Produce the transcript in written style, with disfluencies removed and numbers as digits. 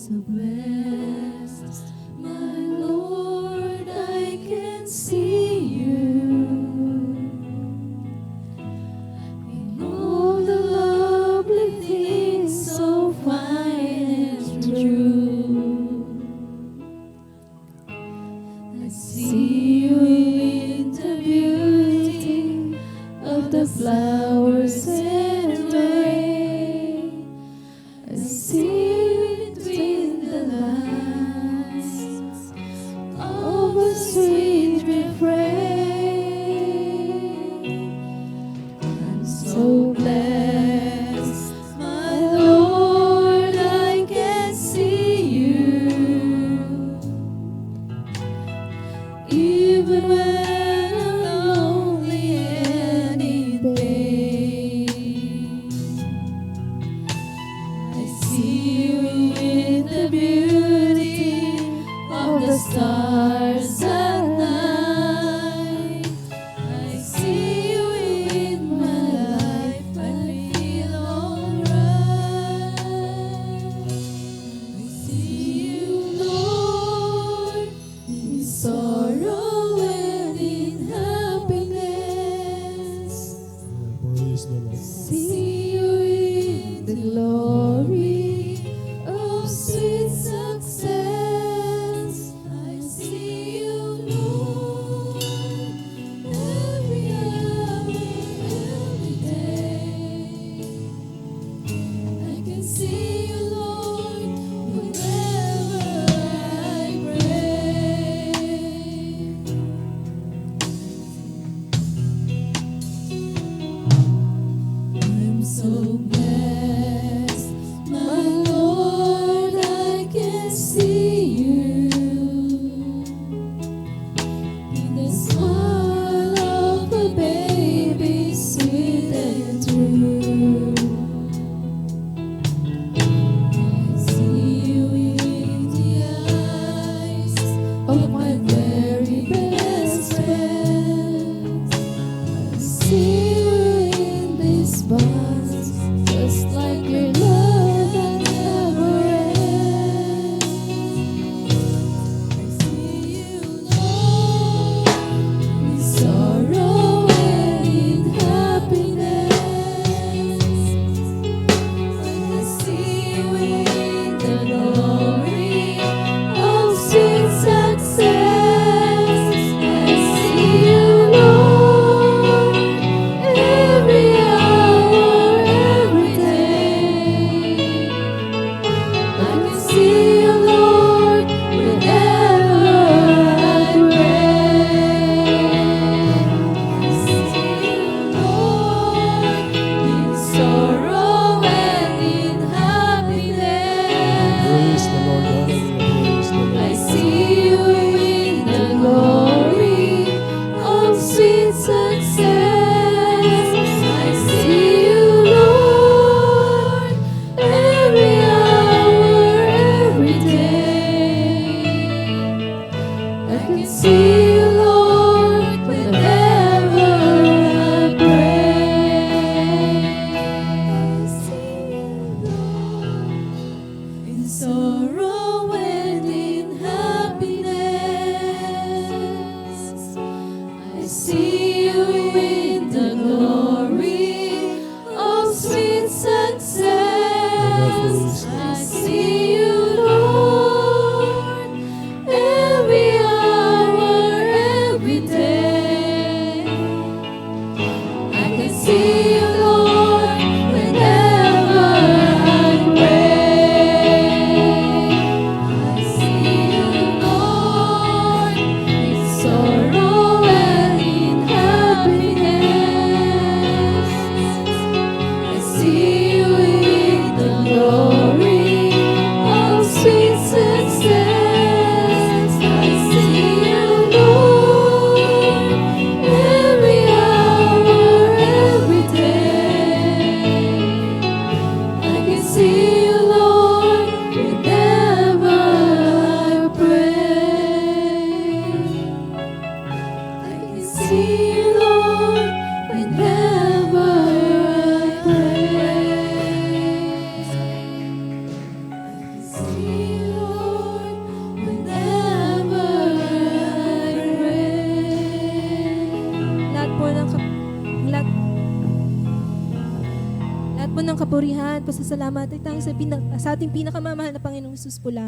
so blessed, my Lord, I can see you in all the lovely things so fine and true. I see you in the beauty of the flowers and rain. I see you between the lines of a sweet refrain. I'm so blessed, my Lord, I can see you, even when I'm lonely and in pain. I see you in the beauty of the stars at night. I see you in my life, I feel alright. I see you, Lord, in sorrow and in happiness. Praise the Lord. See you in the glory of sweet success. I see you, Lord, every hour, every day. I can see you, Lord, whenever I pray. I'm so blessed, my Lord, I can see you in the smile of a baby, sweet and true. I see you in the eyes of my very best friend. I see you in these bonds, just like your love that never ends. I see you, Lord, in sorrow and in happiness. I see you in the glory of sweet success. I see you, Lord, every hour, every day. I can see you, Lord, whenever I pray. I see you, Lord, in sorrow and in Praise the Lord. happiness. Hallelujah. Praise the Lord. I see you in the glory of sweet success. I see you, Lord, every hour, every day. I can see you, Lord, whenever I pray. I see you, Lord, in sorrow and in happiness. I see you in the glory of sweet success. I see you, Lord, every hour, every day. I can see you, Lord, whenever I pray. I see you, Lord, in sorrow and in happiness. I see you in the glory of sweet success. I see you, Lord, every hour, every day. I can see you, Lord, whenever I pray. I can see you, Lord, whenever I pray. I can see you, po ng kapurihan, pasasalamat ay tanging sa ating pinakamamahal na Panginoong Jesus po lang.